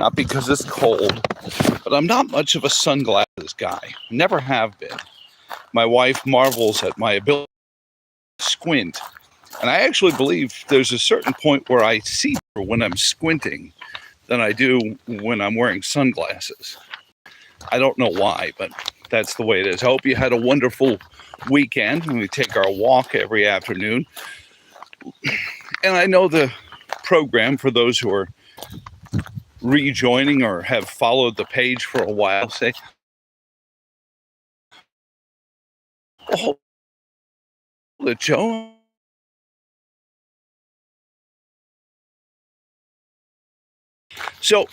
not because it's cold, but I'm not much of a sunglasses guy. Never have been. My wife marvels at my ability to squint. And I actually believe there's a certain point where I see better when I'm squinting than I do when I'm wearing sunglasses. I don't know why, but that's the way it is. I hope you had a wonderful weekend. We take our walk every afternoon. And I know the program, for those who are rejoining or have followed the page for a while, say, oh, hold it, Joe. So,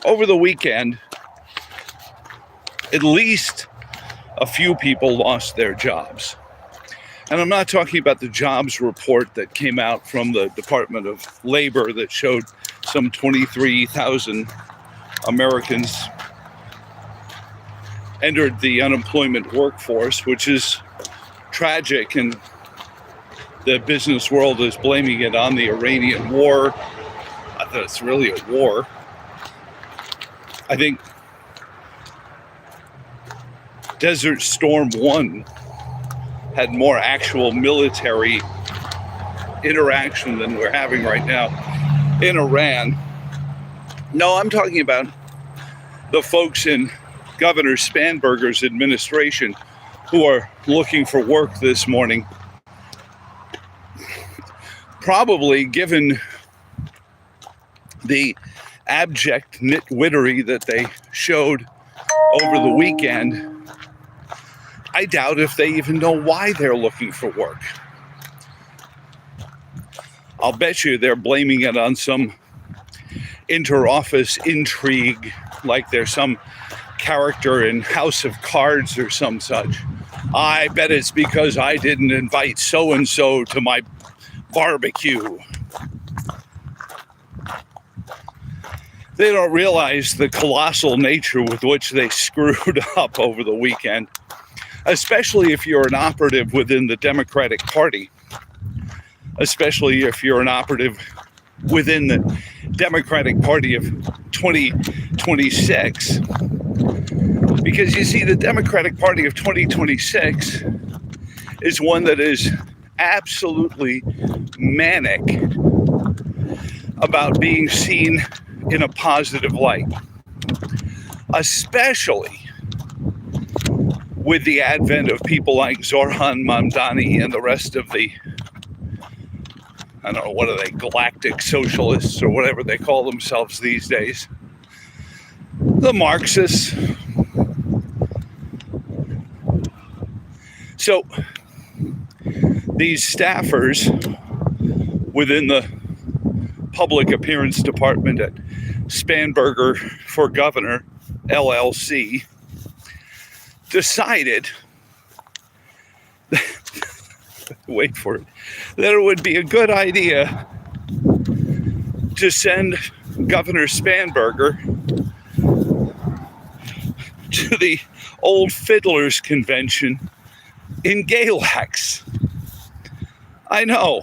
over the weekend, at least a few people lost their jobs. And I'm not talking about the jobs report that came out from the Department of Labor that showed some 23,000 Americans entered the unemployment workforce, which is tragic, and the business world is blaming it on the Iranian war. I thought it's really a war. I think Desert Storm 1 had more actual military interaction than we're having right now in Iran. No, I'm talking about the folks in Governor Spanberger's administration who are looking for work this morning. Probably, given the abject nitwittery that they showed over the weekend, I doubt if they even know why they're looking for work. I'll bet you they're blaming it on some inter-office intrigue, like there's some character in House of Cards or some such. I bet it's because I didn't invite so-and-so to my barbecue. They don't realize the colossal nature with which they screwed up over the weekend, especially if you're an operative within the Democratic Party, especially if you're an operative within the Democratic Party of 2026. Because you see, the Democratic Party of 2026 is one that is absolutely manic about being seen in a positive light, especially with the advent of people like Zoran Mamdani and the rest of the, I don't know, what are they, galactic socialists or whatever they call themselves these days, the Marxists. So these staffers within the public appearance department at Spanberger for Governor, LLC, decided, wait for it, that it would be a good idea to send Governor Spanberger to the Old Fiddlers Convention in Galax. I know.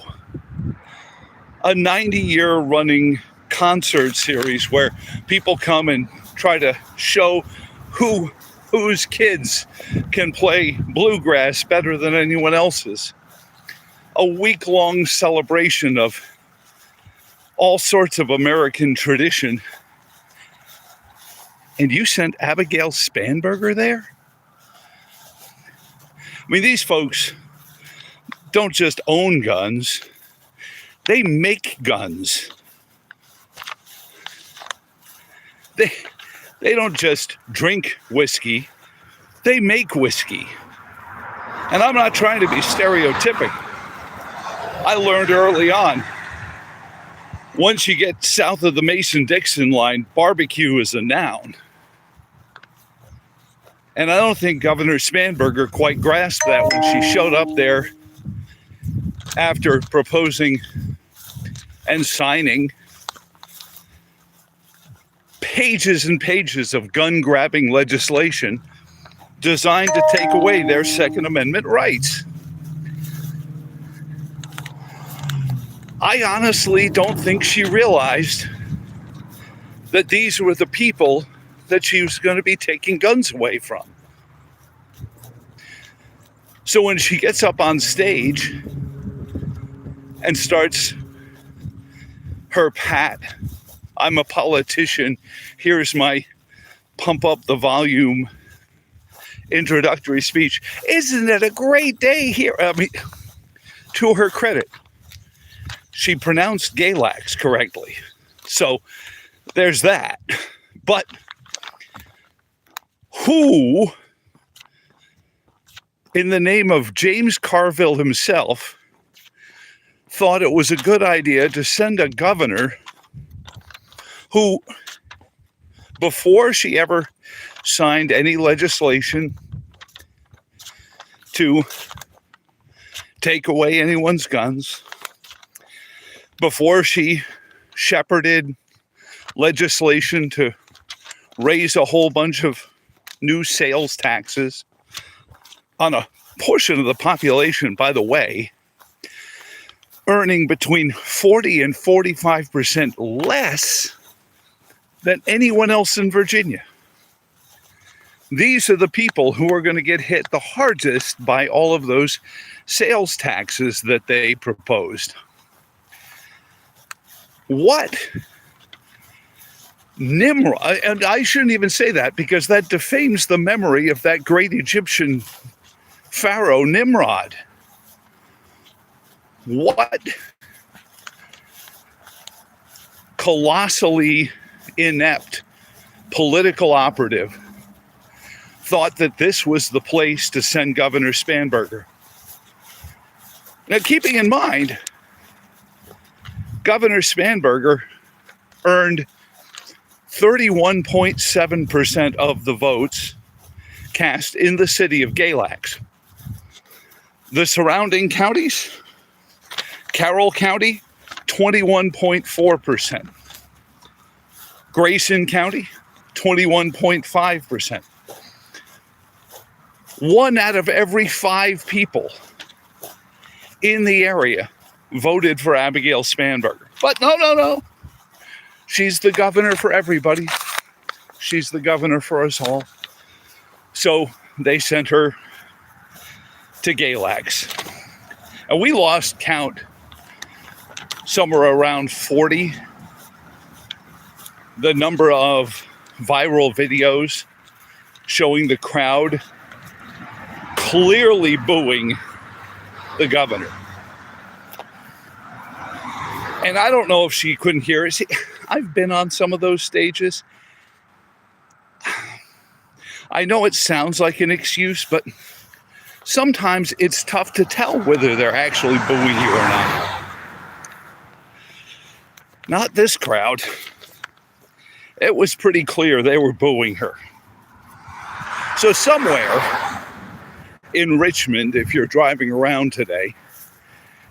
A 90-year running concert series where people come and try to show whose kids can play bluegrass better than anyone else's. A week-long celebration of all sorts of American tradition. And you sent Abigail Spanberger there? I mean, these folks don't just own guns, they make guns. They don't just drink whiskey, they make whiskey. And I'm not trying to be stereotypic. I learned early on, once you get south of the Mason-Dixon line, barbecue is a noun. And I don't think Governor Spanberger quite grasped that when she showed up there after proposing and signing pages and pages of gun-grabbing legislation designed to take away their Second Amendment rights. I honestly don't think she realized that these were the people that she was going to be taking guns away from. So when she gets up on stage and starts her pat, I'm a politician, here's my pump up the volume introductory speech. Isn't it a great day here? I mean, to her credit, she pronounced Galax correctly. So there's that. But who, in the name of James Carville himself, thought it was a good idea to send a governor who, before she ever signed any legislation to take away anyone's guns, before she shepherded legislation to raise a whole bunch of new sales taxes on a portion of the population, by the way, earning between 40 and 45% less than anyone else in Virginia. These are the people who are going to get hit the hardest by all of those sales taxes that they proposed. What Nimrod, and I shouldn't even say that because that defames the memory of that great Egyptian pharaoh Nimrod. What colossally inept political operative thought that this was the place to send Governor Spanberger? Now, keeping in mind, Governor Spanberger earned 31.7% of the votes cast in the city of Galax. The surrounding counties, Carroll County, 21.4%. Grayson County, 21.5%. 1 out of every 5 people in the area voted for Abigail Spanberger. But no. She's the governor for everybody. She's the governor for us all. So they sent her to Galax. And we lost count somewhere around 40. The number of viral videos showing the crowd clearly booing the governor. And I don't know if she couldn't hear it. See, I've been on some of those stages. I know it sounds like an excuse, but sometimes it's tough to tell whether they're actually booing you or not. Not this crowd. It was pretty clear they were booing her. So somewhere in Richmond, if you're driving around today,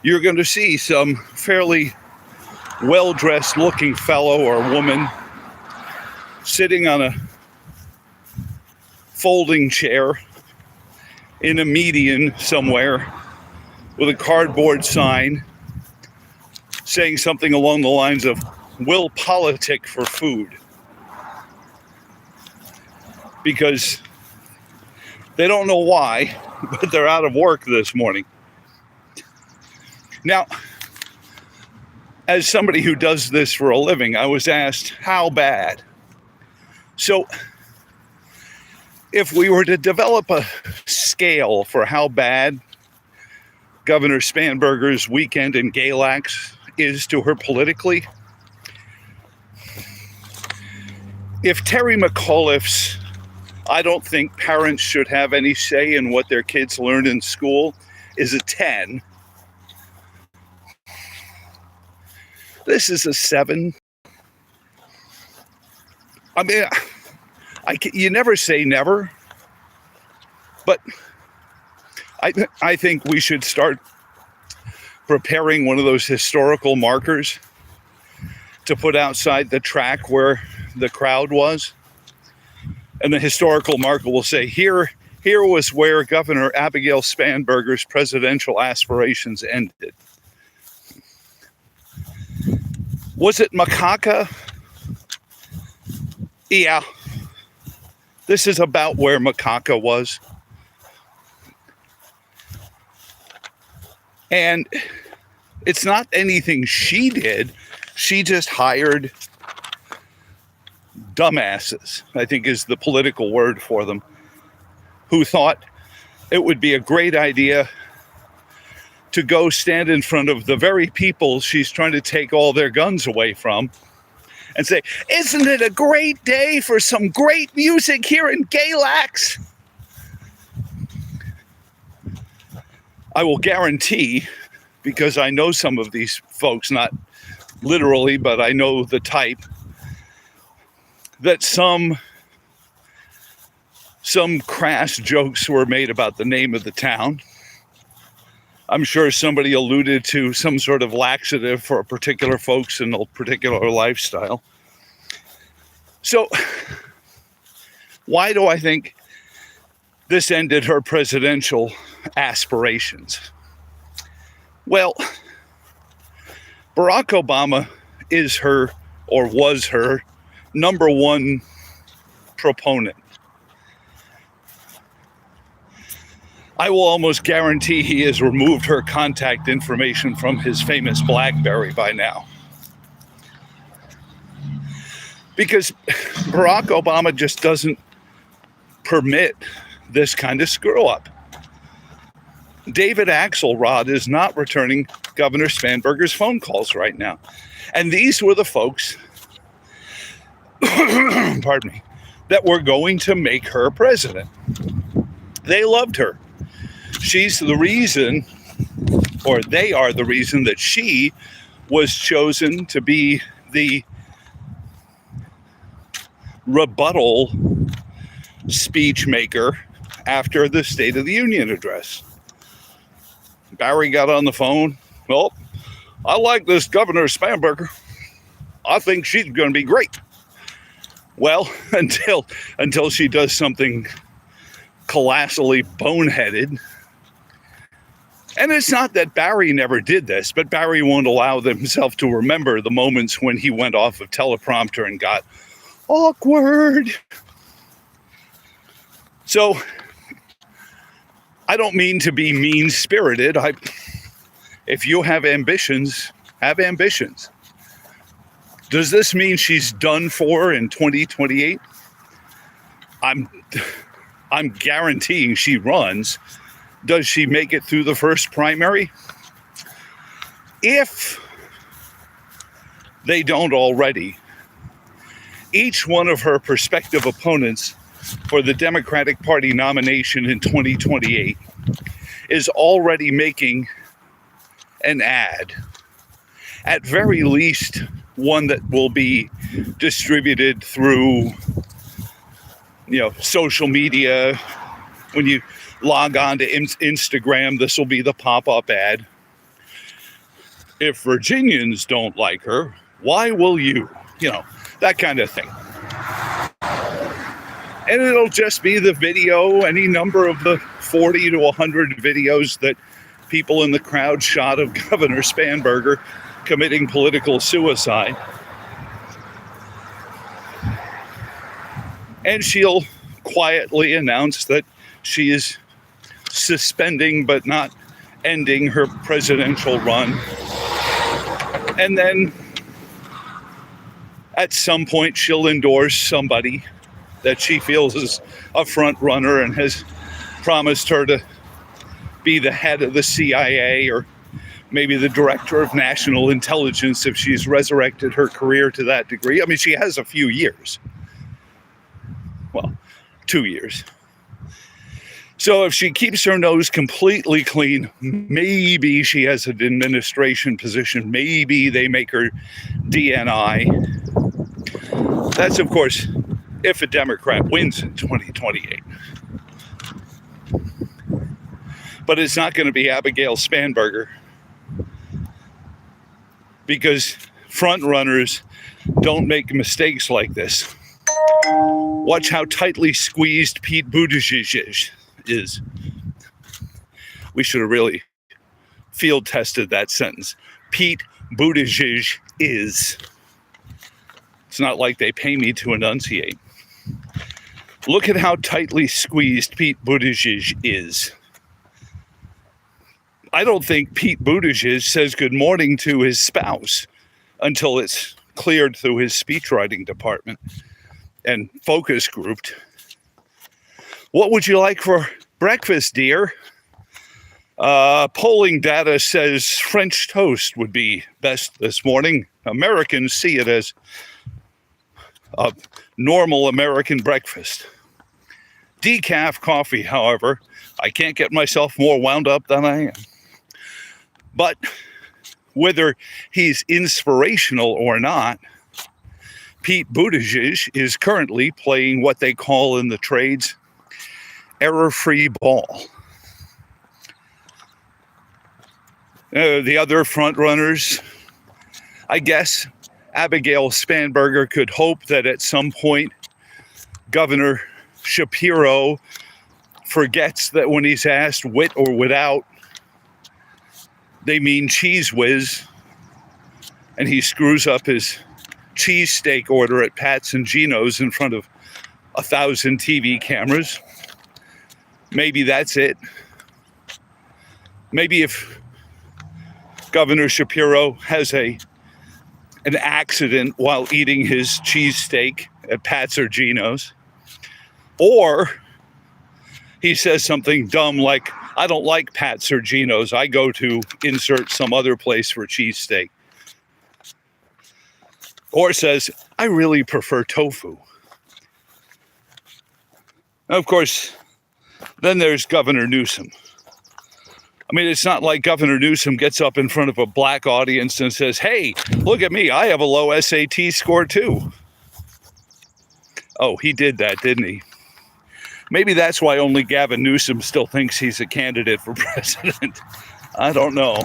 you're going to see some fairly well-dressed looking fellow or woman sitting on a folding chair in a median somewhere with a cardboard sign saying something along the lines of, "We'll politic for food." Because they don't know why, but they're out of work this morning. Now, as somebody who does this for a living, I was asked, how bad? So, if we were to develop a scale for how bad Governor Spanberger's weekend in Galax is to her politically, if Terry McAuliffe's "I don't think parents should have any say in what their kids learn in school" is a 10, this is a 7. I mean, you never say never, but I think we should start preparing one of those historical markers to put outside the track where the crowd was. And the historical marker will say, here was where Governor Abigail Spanberger's presidential aspirations ended. Was it macaca Yeah, this is about where Makaka was. And it's not anything she did. She just hired dumbasses, I think is the political word for them, who thought it would be a great idea to go stand in front of the very people she's trying to take all their guns away from and say, isn't it a great day for some great music here in Galax? I will guarantee, because I know some of these folks, not literally, but I know the type, that some crass jokes were made about the name of the town. I'm sure somebody alluded to some sort of laxative for particular folks in a particular lifestyle. So why do I think this ended her presidential aspirations? Well, Barack Obama is her, or was her, number one proponent. I will almost guarantee he has removed her contact information from his famous BlackBerry by now. Because Barack Obama just doesn't permit this kind of screw up. David Axelrod is not returning Governor Spanberger's phone calls right now. And these were the folks, pardon me, that were going to make her president. They loved her. She's the reason, or they are the reason, that she was chosen to be the rebuttal speech maker after the State of the Union address. Barry got on the phone. Well, I like this Governor Spanberger. I think she's going to be great. Well, until she does something colossally boneheaded. And it's not that Barry never did this, but Barry won't allow himself to remember the moments when he went off of teleprompter and got awkward. So I don't mean to be mean-spirited. If you have ambitions, have ambitions. Does this mean she's done for in 2028? I'm guaranteeing she runs. Does she make it through the first primary? If they don't already, each one of her prospective opponents for the Democratic Party nomination in 2028 is already making an ad, at very least one that will be distributed through, social media. When you log on to Instagram, this will be the pop-up ad. If Virginians don't like her, why will you? That kind of thing. And it'll just be the video, any number of the 40 to 100 videos that people in the crowd shot of Governor Spanberger committing political suicide. And she'll quietly announce that she is suspending but not ending her presidential run. And then at some point she'll endorse somebody that she feels is a front runner and has promised her to be the head of the CIA or maybe the director of national intelligence if she's resurrected her career to that degree. I mean, she has a few years. Well, 2 years. So if she keeps her nose completely clean, maybe she has an administration position. Maybe they make her DNI. That's, of course, if a Democrat wins in 2028. But it's not going to be Abigail Spanberger, because front runners don't make mistakes like this. Watch how tightly squeezed Pete Buttigieg is. We should have really field tested that sentence. Pete Buttigieg is. It's not like they pay me to enunciate. Look at how tightly squeezed Pete Buttigieg is. I don't think Pete Buttigieg says good morning to his spouse until it's cleared through his speechwriting department and focus grouped. What would you like for breakfast, dear? Polling data says French toast would be best this morning. Americans see it as a normal American breakfast. Decaf coffee, however, I can't get myself more wound up than I am. But whether he's inspirational or not, Pete Buttigieg is currently playing what they call in the trades error-free ball. The other front runners, I guess Abigail Spanberger could hope that at some point Governor Shapiro forgets that when he's asked with or without, they mean cheese whiz, and he screws up his cheesesteak order at Pat's and Gino's in front of 1,000 TV cameras. Maybe that's it. Maybe if Governor Shapiro has an accident while eating his cheesesteak at Pat's or Gino's, or he says something dumb like, I don't like Pat's or Gino's, I go to insert some other place for cheesesteak. Or says, I really prefer tofu. Now, of course, then there's Governor Newsom. I mean, it's not like Governor Newsom gets up in front of a black audience and says, hey, look at me, I have a low SAT score too. Oh, he did that, didn't he? Maybe that's why only Gavin Newsom still thinks he's a candidate for president. I don't know.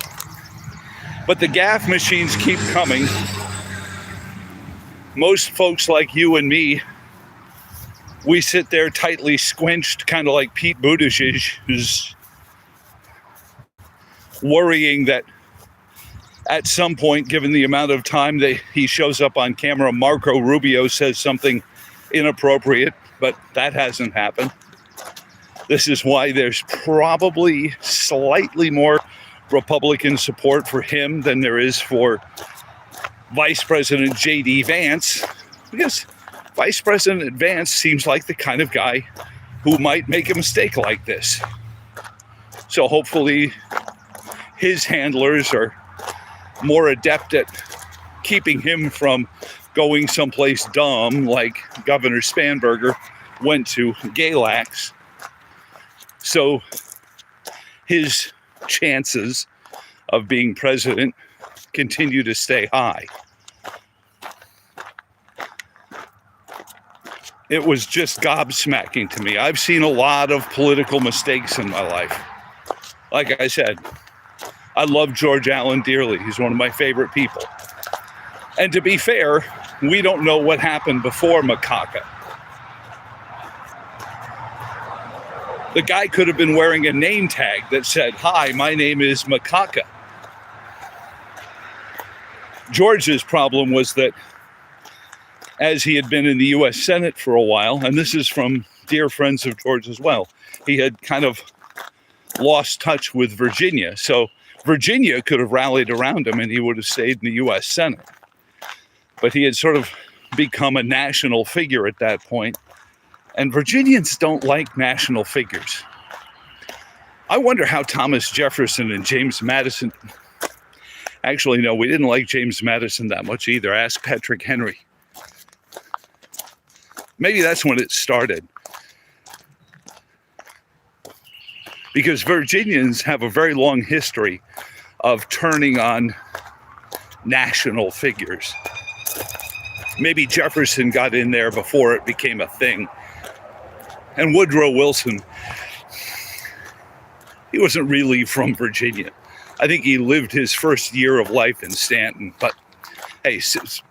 But the gaffe machines keep coming. Most folks like you and me, we sit there tightly squinched, kind of like Pete Buttigieg, who's worrying that at some point, given the amount of time that he shows up on camera, Marco Rubio says something inappropriate, but that hasn't happened. This is why there's probably slightly more Republican support for him than there is for Vice President J.D. Vance, because Vice President Vance seems like the kind of guy who might make a mistake like this. So hopefully his handlers are more adept at keeping him from going someplace dumb like Governor Spanberger went to Galax. So his chances of being president continue to stay high. It was just gobsmacking to me. I've seen a lot of political mistakes in my life. Like I said, I love George Allen dearly. He's one of my favorite people. And to be fair, we don't know what happened before Macaca. The guy could have been wearing a name tag that said, hi, my name is Macaca. George's problem was that as he had been in the U.S. Senate for a while, and this is from dear friends of George as well, he had kind of lost touch with Virginia. So Virginia could have rallied around him and he would have stayed in the U.S. Senate. But he had sort of become a national figure at that point. And Virginians don't like national figures. I wonder how Thomas Jefferson and James Madison... Actually, no, we didn't like James Madison that much either. Ask Patrick Henry. Maybe that's when it started. Because Virginians have a very long history of turning on national figures. Maybe Jefferson got in there before it became a thing. And Woodrow Wilson, he wasn't really from Virginia. I think he lived his first year of life in Stanton, but hey,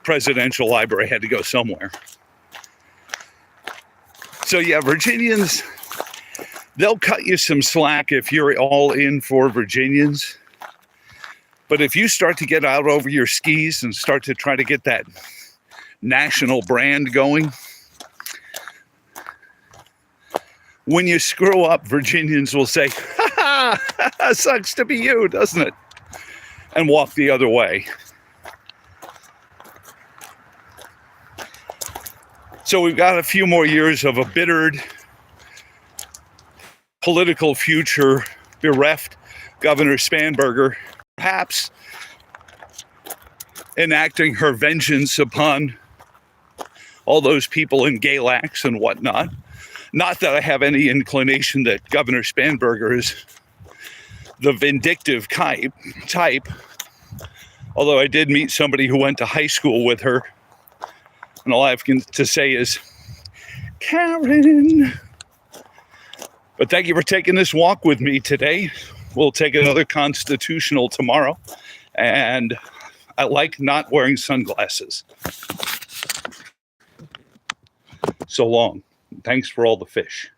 presidential library had to go somewhere. So yeah, Virginians, they'll cut you some slack if you're all in for Virginians. But if you start to get out over your skis and start to try to get that national brand going. When you screw up, Virginians will say, "Ha ha, sucks to be you, doesn't it?" and walk the other way. So we've got a few more years of a bittered political future, bereft Governor Spanberger, perhaps enacting her vengeance upon all those people in Galax and whatnot. Not that I have any inclination that Governor Spanberger is the vindictive type, although I did meet somebody who went to high school with her, and all I have to say is, Karen. But thank you for taking this walk with me today. We'll take another constitutional tomorrow, and I like not wearing sunglasses. So long. Thanks for all the fish.